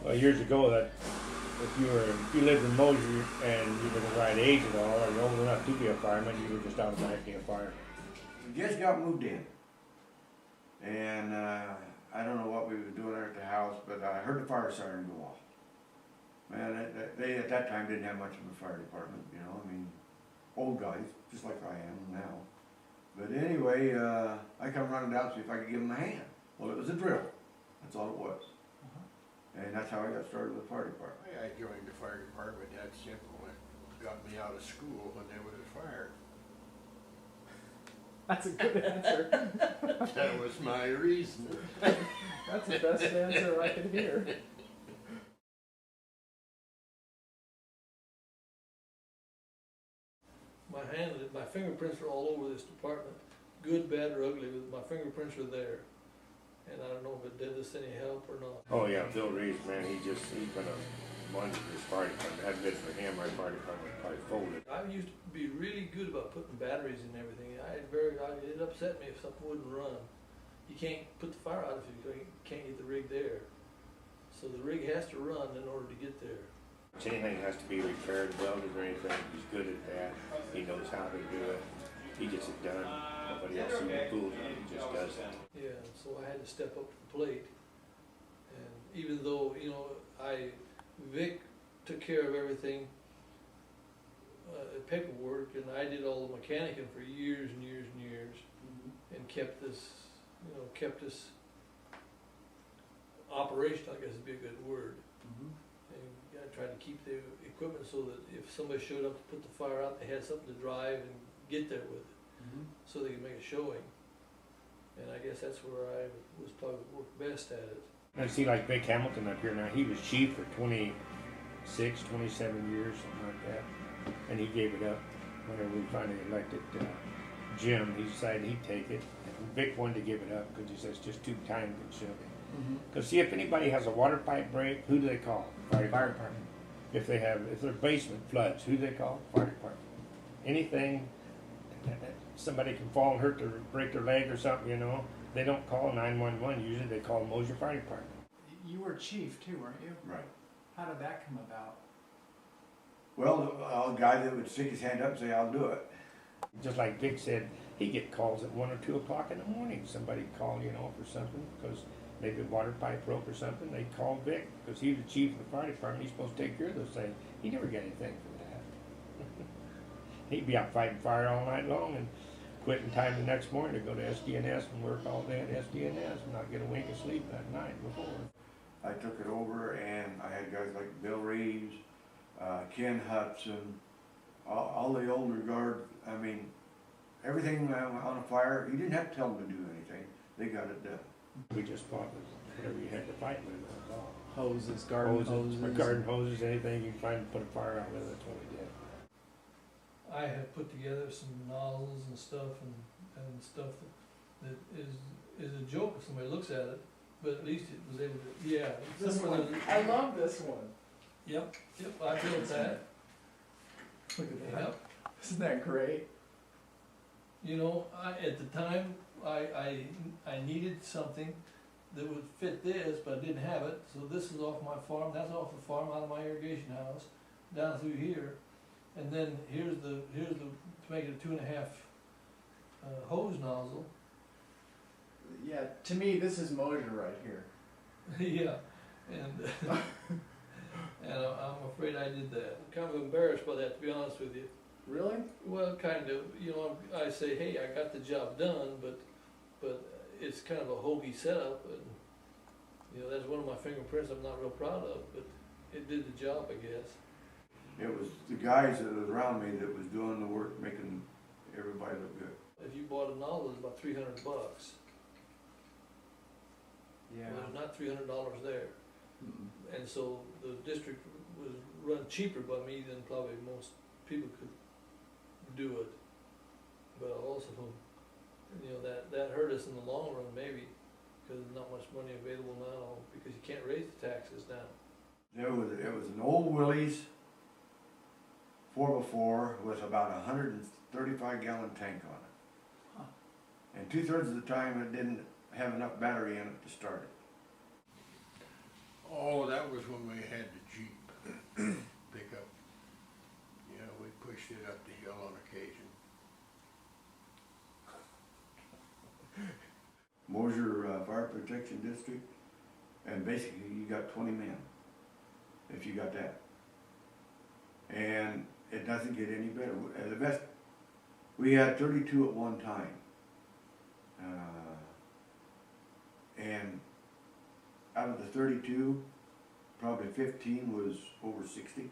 Well, years ago, that if you lived in Mosier and you were the right age at all, or you're old enough to be a fireman, you were just automatically a fireman. We just got moved in, and I don't know what we was doing there at the house, but I heard the fire siren go off. Man, they at that time didn't have much of a fire department, you know. I mean, old guys, just like I am now. But anyway, I come running down to see if I could give them a hand. Well, it was a drill. That's all it was. And that's how I got started with the fire department. I joined the fire department that simple. It got me out of school when there was a fire. That's a good answer. That was my reason. That's the best answer I could hear. My fingerprints are all over this department, good, bad, or ugly, but my fingerprints are there. And I don't know if it did us any help or not. Oh yeah, Phil Reeves, man, he's been a wonder to this fire department. Hadn't been for him, our fire department would probably folded. I used to be really good about putting batteries in everything. It upset me if something wouldn't run. You can't put the fire out if you can't get the rig there. So the rig has to run in order to get there. If anything has to be repaired, welded or anything, he's good at that. He knows how to do it. He gets it done. Nobody else even fools him, he just does it. Yeah, so I had to step up to the plate. And even though, you know, Vic took care of everything, paperwork, and I did all the mechanicing for years and years and years, and kept this operational, I guess would be a good word. And I tried to keep the equipment so that if somebody showed up to put the fire out, they had something to drive and get there with it, so they could make a showing. And I guess that's where I was probably worked best at it. I see like Vic Hamilton up here now, he was chief for 26, 27 years, something like that. And he gave it up whenever we finally elected Jim. He decided he'd take it. And Vic wanted to give it up because he says it's just too time consuming. Because see, if anybody has a water pipe break, who do they call? Fire department. If their basement floods, who do they call? Fire department. Anything, somebody can fall and break their leg or something, you know, they don't call 911. Usually they call Mosier Fire Department. You were chief too, weren't you? Right. How did that come about? Well, a guy that would stick his hand up and say, I'll do it. Just like Vic said, he'd get calls at 1 or 2 o'clock in the morning. Somebody called, you know, for something because maybe a water pipe broke or something. They'd call Vic because he was the chief of the fire department. He's supposed to take care of those things. He never got anything for that. He'd be out fighting fire all night long and quitting time the next morning to go to SDNS and work all day at SDNS and not get a wink of sleep that night before. I took it over and I had guys like Bill Reeves, Ken Hudson, all the older guard. I mean, everything on a fire, you didn't have to tell them to do anything. They got it done. We just fought with whatever you had to fight with. Hoses, garden hoses. Or garden hoses, anything you can find to put a fire out with, that's what we did. I have put together some nozzles and stuff and stuff that is a joke if somebody looks at it, but at least it was able to, yeah. This one, I love this one. Yep, I built that. Look at that. Yep. Isn't that great? You know, at the time, I needed something that would fit this, but I didn't have it, so this is off my farm, that's off the farm, out of my irrigation house, down through here. And then here's the to make it a 2.5 hose nozzle. Yeah, to me, this is Mosier right here. Yeah, and I'm afraid I did that. I'm kind of embarrassed by that, to be honest with you. Really? Well, kind of. You know, I say, hey, I got the job done, but it's kind of a hokey setup, and you know, that's one of my fingerprints I'm not real proud of, but it did the job, I guess. It was the guys that was around me that was doing the work, making everybody look good. If you bought a nozzle, it's about $300. Yeah. Well, there's not $300 there. And so the district was run cheaper by me than probably most people could do it. But also, you know, that hurt us in the long run maybe, because there's not much money available now, because you can't raise the taxes now. It was an old Willys 4x4 with about a 135-gallon tank on it. Huh. And 2/3 of the time it didn't have enough battery in it to start it. Oh, that was when Mosier Fire Protection District, and basically you got 20 men, if you got that. And it doesn't get any better. The best, we had 32 at one time. And out of the 32, probably 15 was over 60.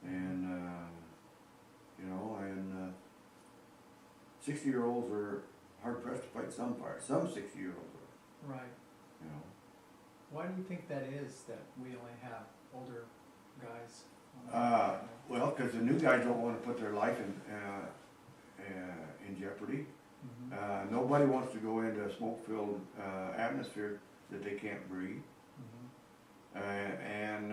And, you know, and 60-year-olds are hard pressed to fight some fires. Some 60-year-olds are, Right. you know. Why do you think that is, that we only have older guys? on the- Well, because the new guys don't want to put their life in jeopardy. Mhm. Nobody wants to go into a smoke-filled atmosphere that they can't breathe. Mhm. And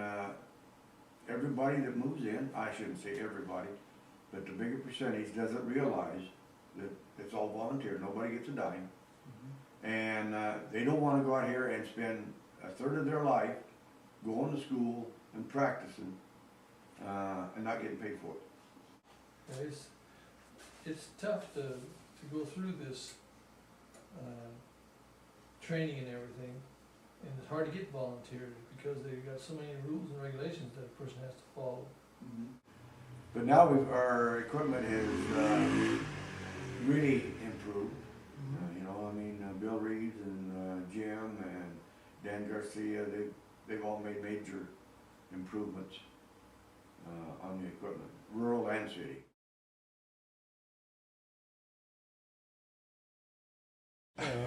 everybody that moves in, I shouldn't say everybody, but the bigger percentage doesn't realize that it's all volunteer, nobody gets a dime. Mhm. And they don't wanna go out here and spend a third of their life going to school and practicing, and not getting paid for it. Yeah, it's tough to go through this, training and everything, and it's hard to get volunteers because they've got so many rules and regulations that a person has to follow. Mhm. But now our equipment has really improved. You know, I mean, Bill Reeves and Jim and Dan Garcia, they've all made major improvements on the equipment, rural and city.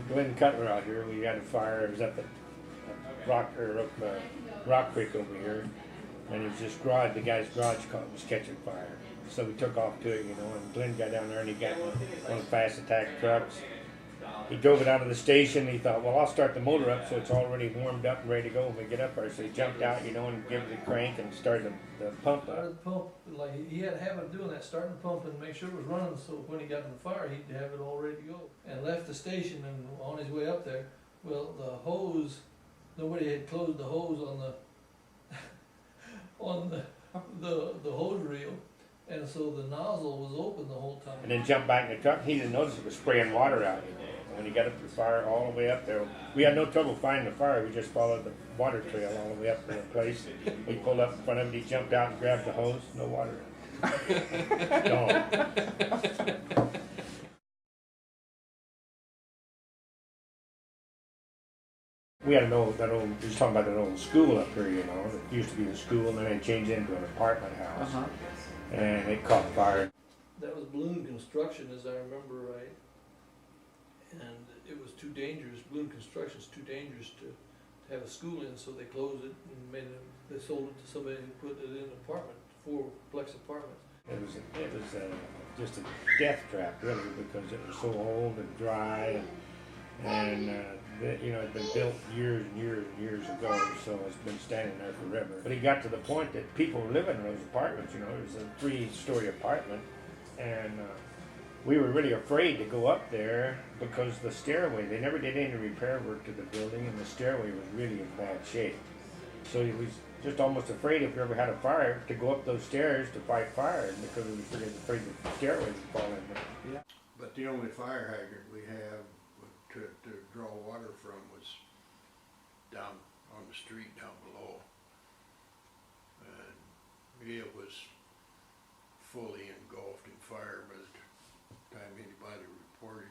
Glenn Cutler out here, we had a fire, it was up at Rock Creek over here, and it was this garage, the guy's garage was catching fire. So we took off to it, you know, and Glenn got down there and he got one of the fast attack trucks. He drove it out of the station, he thought, well, I'll start the motor up so it's already warmed up and ready to go when we get up there. So he jumped out, you know, and gave it a crank and started the pump Started up. the pump, like, he had a habit of doing that, starting the pump and make sure it was running, so when he got in the fire, he'd have it all ready to go. And left the station, and on his way up there, well, the hose, nobody had closed the hose on the, on the hose reel, and so the nozzle was open the whole time. And then jumped back in the truck, he didn't notice it was spraying water out. When he got up to the fire all the way up there, we had no trouble finding the fire, we just followed the water trail all the way up to the place. We pulled up in front of him, he jumped out and grabbed the hose, no water. Gone. We had we was talking about that old school up here, you know, it used to be the school and then it changed into an apartment house. And it caught fire. That was balloon construction, as I remember right. And it was too dangerous, balloon construction's too dangerous to have a school in, so they closed it and they sold it to somebody who put it in an apartment, 4-plex apartments. It was just a death trap, really, because it was so old and dry, and you know, it'd been built years and years and years ago, so it's been standing there forever. But it got to the point that people were living in those apartments. You know, it was a 3-story apartment, and we were really afraid to go up there because the stairway, they never did any repair work to the building, and the stairway was really in bad shape. So he was just almost afraid if we ever had a fire to go up those stairs to fight fire, because we were afraid the stairway would fall in. But the only fire hydrant we have to draw water from was down on the street down below. And it was fully engulfed in fire by the time anybody reported.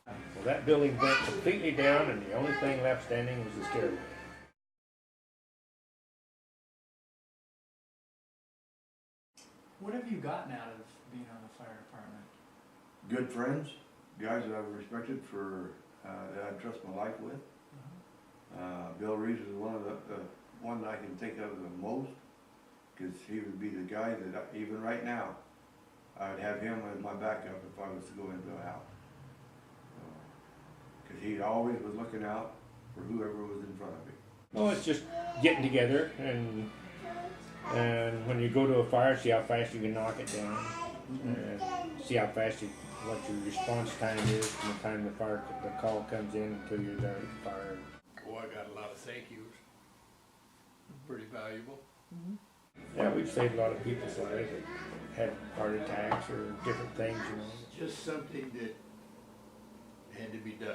Well, that building went completely down, and the only thing left standing was the stairway. What have you gotten out of being on the fire department? Good friends, guys that I've respected that I trust my life with. Bill Reeves is one of the one that I can think of the most, because he would be the guy that even right now, I'd have him as my backup if I was to go into a house. Because he always was looking out for whoever was in front of me. Well, it's just getting together, and when you go to a fire, see how fast you can knock it down, and see how fast what your response time is from the time the call comes in until you're there at the fire. Oh, I got a lot of thank yous. Pretty valuable. Yeah, we've saved a lot of people's lives that had heart attacks or different things, you know. Just something that had to be done.